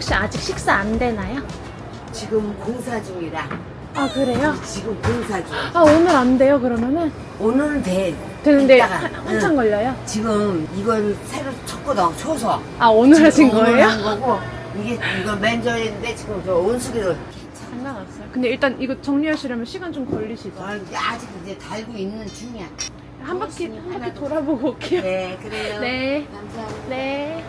혹시 아직 식사 안 되나요? 지금 공사 중이라. 아 그래요? 지금 공사 중. 아 오늘 안 돼요 그러면은? 오늘은 되는데 이따가. 한참 걸려요? 지금 이걸 새로 쳤거든, 쳐서. 아 오늘 하신 오늘 거예요? 한 거고, 이건 맨저인데 지금 저 온수기를. 상관없어요. 근데 일단 이거 정리하시려면 시간 좀 걸리시죠? 아직 이제 달고 있는 중이야. 한 바퀴 하나도. 돌아보고 올게요. 네, 그래요. 네. 감사합니다. 네.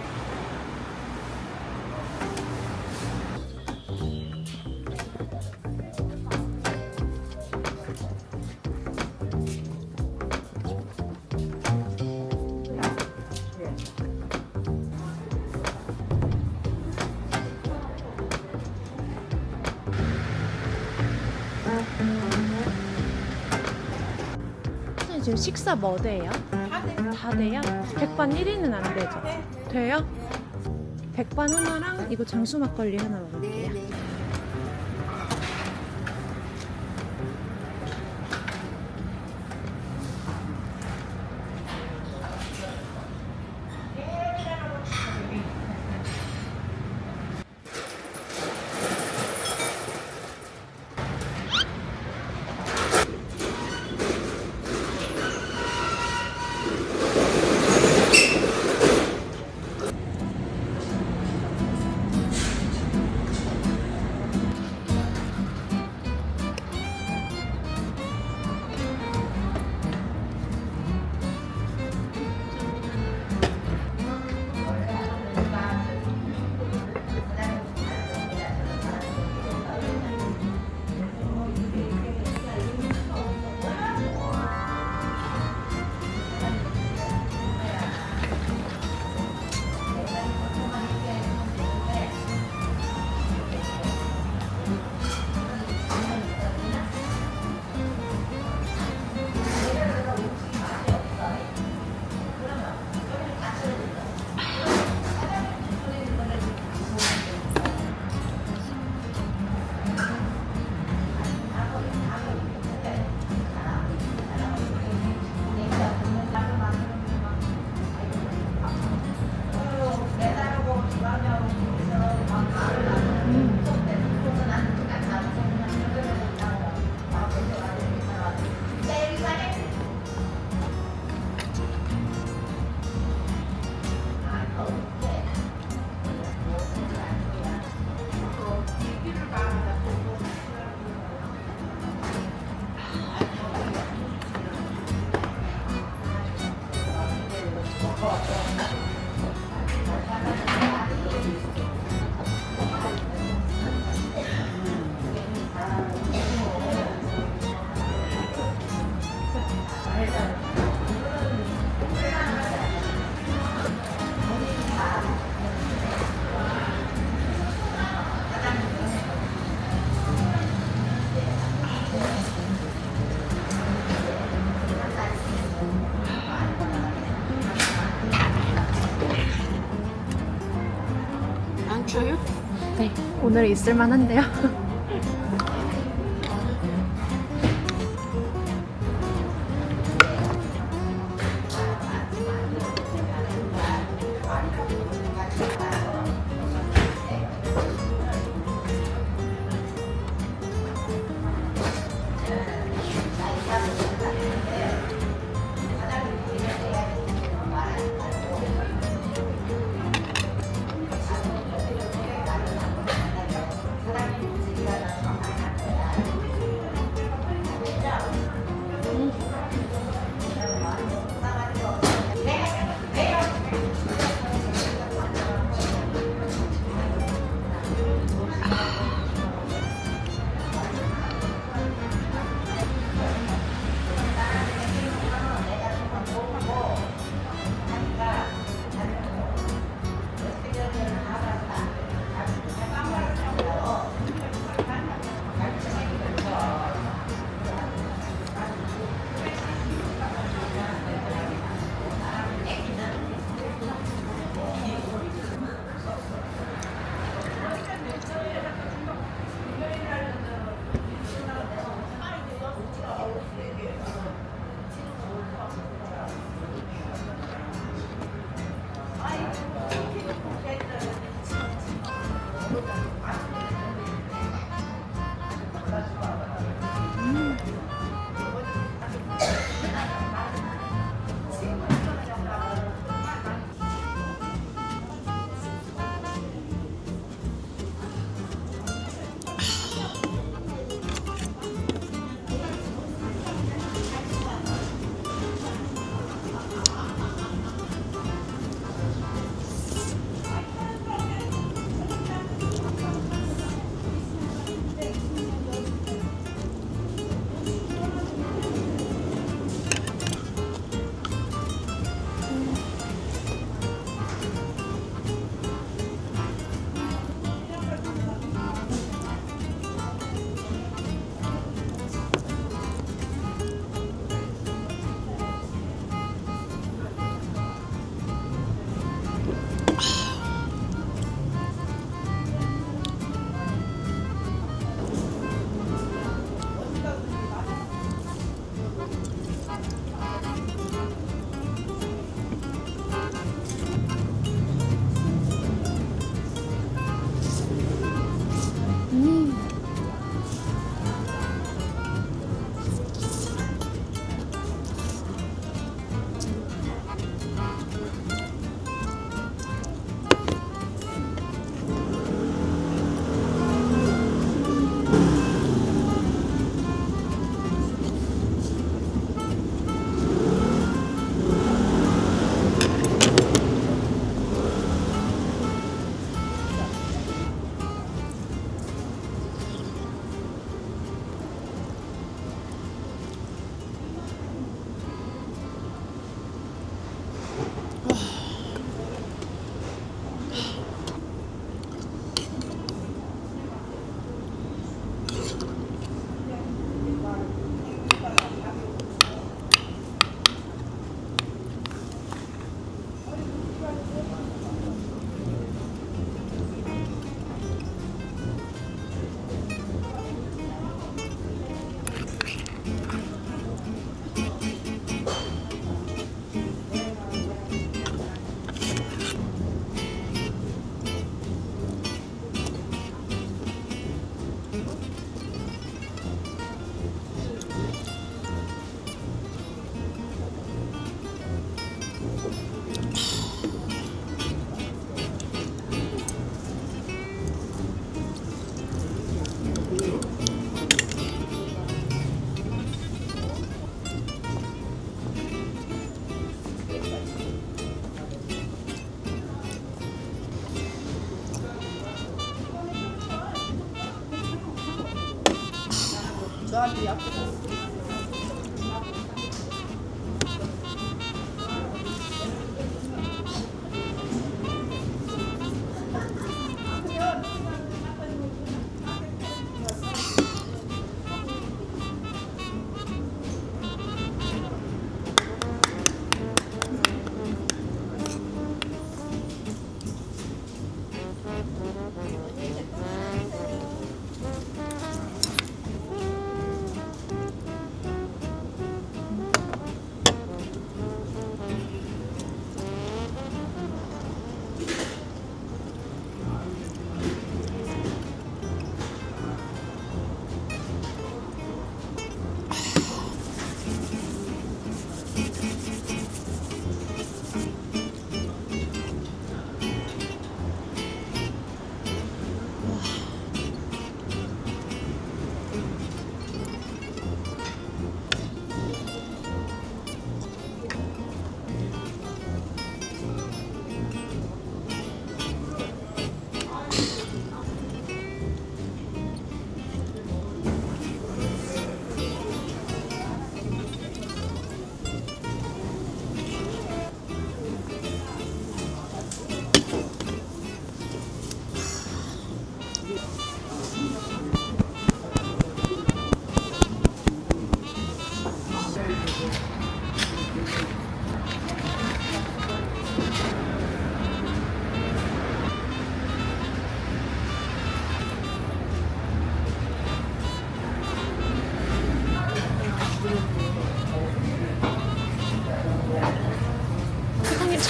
지금 식사 뭐 돼요? 다 돼요? 백반 1인은 안 되죠? 돼요? 백반 하나랑 이거 장수 막걸리 하나 먹을게요. 네. 안 쳐요? 네, 오늘 있을만한데요.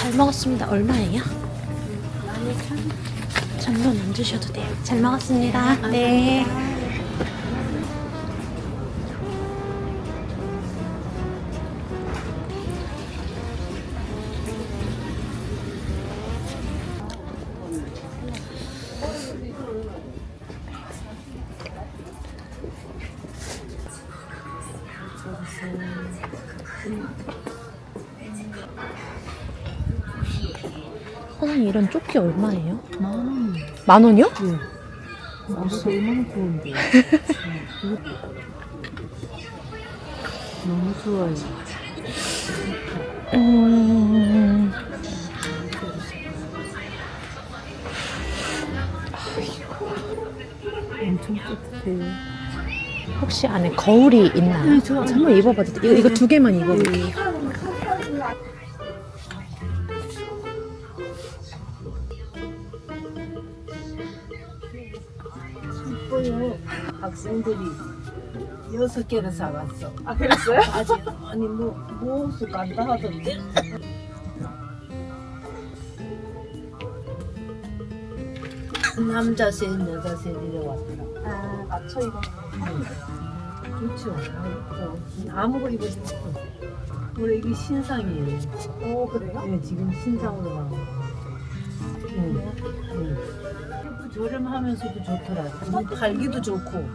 잘 먹었습니다. 얼마예요? 12,000원 안 주셔도 돼요. 잘 먹었습니다. 네. 사장님 이런 조끼 얼마예요? 10,000원. 10,000원이요? 네. 아무도 얼마나 좋은데. 너무 좋아요. 음... 엄청 깨끗해요. 혹시 안에 거울이 있나요? 네, 저 한번 입어봐도 돼요? 이거 두 개만 입어볼게요. 예뻐요. 학생들이 6개를 사왔어. 아 그랬어요? 아직 아니 뭐 옷을 간다 하던데. 남자 셋, 여자 셋 이래 왔더라. 아 맞춰 입어. 좋죠. 아무 거 입어도 좋고. 원래 이게 신상이에요. 오 그래요? 네, 지금 신상으로 나온 거. 응. 응. 저렴하면서도 좋더라. 팔기도 좋고.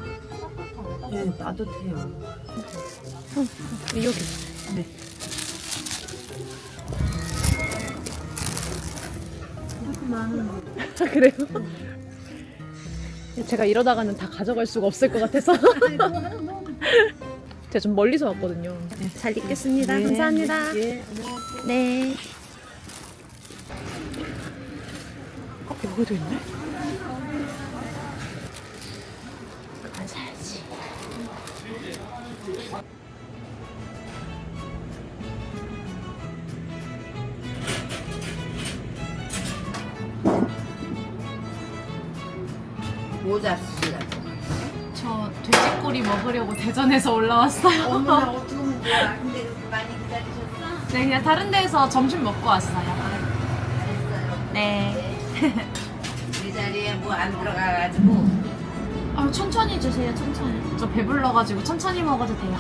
네, 따뜻해요. 여기. 네. 이렇게 많은 그래요? 제가 이러다가는 다 가져갈 수가 없을 것 같아서 제가 좀 멀리서 왔거든요. 잘 입겠습니다. 네. 감사합니다. 예. 네. 여기도 있네? 그만 사야지. 모자 쓰시라고. 저 돼지꼬리 먹으려고 대전에서 올라왔어요. 어머나 어떻게 하면 좋아. 근데 그렇게 많이 기다리셨어? 네, 그냥 다른 데서 점심 먹고 왔어요. 됐어요. 네. 이 자리에 뭐 안 들어가가지고. 아, 천천히 주세요, 천천히. 저 배불러가지고 천천히 먹어도 돼요.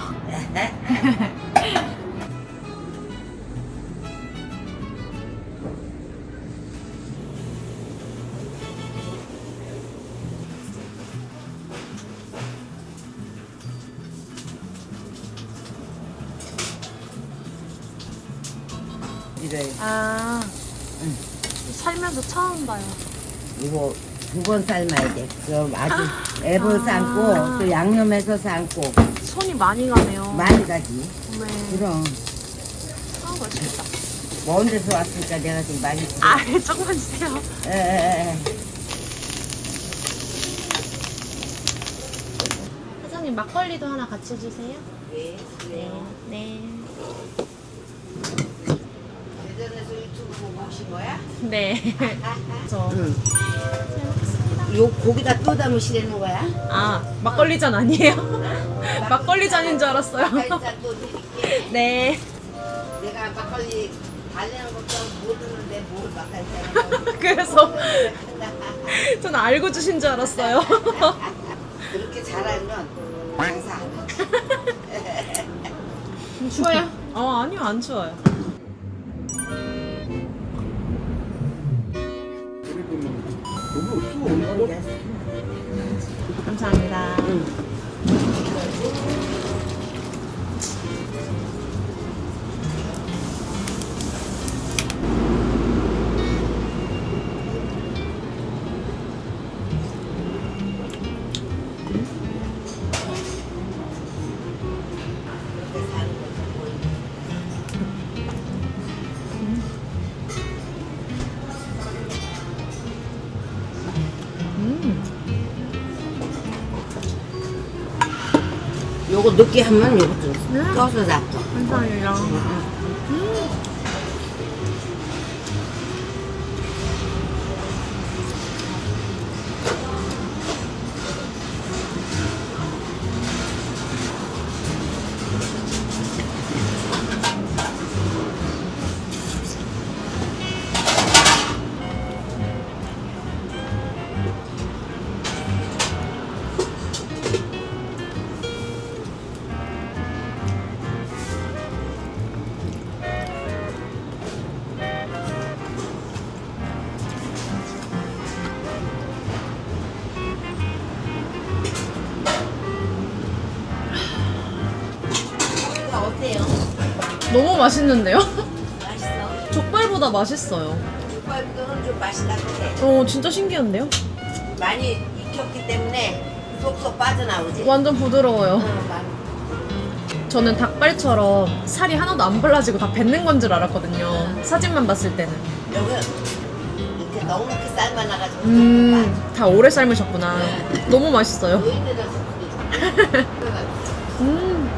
이래. 아, 살면서 처음 봐요. 이거 2번 삶아야 돼. 그럼 아주 앱을 삶고 또 양념해서 삶고 손이 많이 가네요. 많이 가지. 네. 그럼 아, 맛있겠다. 먼 데서 왔으니까 내가 좀 많이 주. 아, 조금만 주세요. 에에에. 사장님, 막걸리도 하나 같이 주세요. 네. 네. 네. 대전에서 유튜브 보고 오신 거야? 네. 저. 응. 요 고기다 또 담으시려는 거야? 아, 막걸리 잔 아니에요? 막걸리 잔인 줄 알았어요. 막걸리 또 드릴게. 네. 내가 막걸리 달래는 것도 모르는데 뭘 막걸리 잔 그래서 저는 알고 주신 줄 알았어요. 그렇게 잘하면 장사 안 해. 추워요? 아니요, 안 추워요. 감사합니다. 요거 늦게 하면 요거 좀 껴서 놔둬. 감사해요. 어때요? 너무 맛있는데요? 맛있어? 족발보다 맛있어요. 족발보다는 좀 맛이 나는데 진짜 신기한데요? 많이 익혔기 때문에 쏙쏙 빠져나오지. 완전 부드러워요. 많이. 저는 닭발처럼 살이 하나도 안 발라지고 다 뱉는 건 줄 알았거든요. 사진만 봤을 때는. 여기 이렇게 넉넉히 삶아놔가지고 좀 다 오래 삶으셨구나. 너무 맛있어요. 노인네들 음.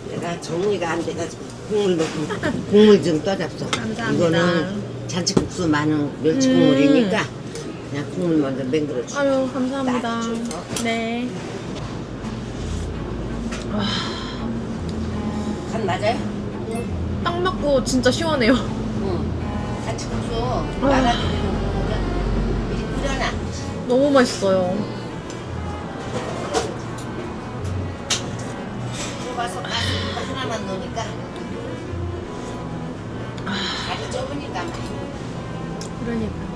내가 정리가 안 돼가지고 국물 좀 떠잡숴. 감사합니다. 이거는 잔치국수 많은 멸치 국물이니까 그냥 국물 먼저 맹글어 줘. 아유, 감사합니다. 딱 줘서. 네. 간 맞아요? 딱 맞고 진짜 시원해요. 응. 잔치국수 말아드리는 국물은 미리 끓여놔. 너무 맛있어요. 좁아서 가스 하나만 넣으니까 자리 좁으니까 많이. 그러니까.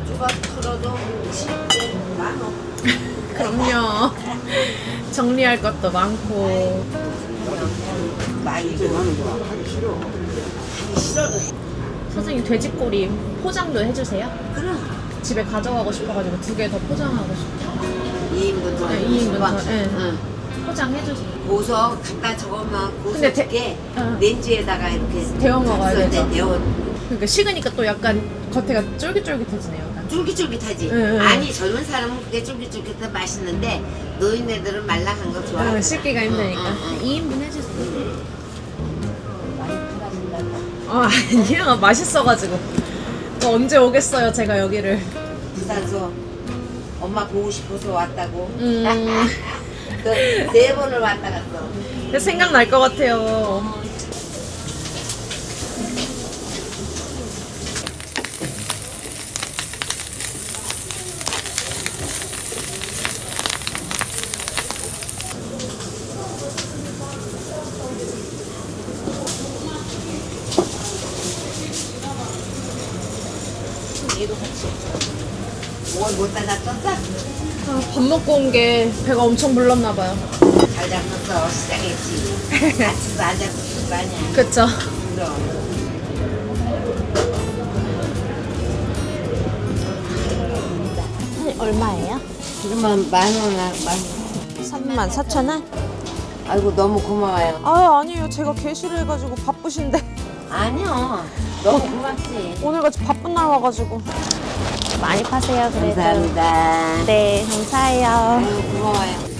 좁아 틀어도 집에 많어. 그럼요. 정리할 것도 많고. 많이 좀 하는 거야. 하기 싫어도 해. 선생님 돼지꼬리 포장도 해주세요? 그럼 집에 가져가고 싶어가지고 2개 더 포장하고 싶어요. 2인분 더. 네, 2인분 더. 네. 응. 포장해주세요. 고서 갖다 저거만 고서 근데 두개 응. 렌즈에다가 이렇게 데워 먹어야 잡숴 되죠. 데워 그러니까 식으니까 또 약간 겉에가 쫄깃쫄깃해지네요. 약간. 쫄깃쫄깃하지. 응. 아니 젊은 사람은 그게 쫄깃쫄깃해 맛있는데 노인네들은 말랑한 거 좋아해. 씻기가 힘드니까. 응, 응, 응. 2인분 해주세요. 많이 팔아준다고. 아니야. 맛있어가지고. 또 언제 오겠어요, 제가 여기를. 부산서 엄마 보고 싶어서 왔다고. 음. 그 3번을 왔다 갔어. 생각날 것 같아요. 뭘 못 따졌었어? 아, 밥 먹고 온 게 배가 엄청 불렀나 봐요. 잘 잡섰어. 시작했지. 아침도 안 잡섰을 거 아니야. 그쵸? 그럼. 얼마예요? 지금은 10,000원, 34,000원? 아이고, 너무 고마워요. 아 아니에요. 제가 개시를 해가지고 바쁘신데 아니요. 너무 고맙지. 오늘같이 바쁜 날 와가지고 많이 파세요. 그래도. 감사합니다. 네, 감사해요. 아유, 고마워요.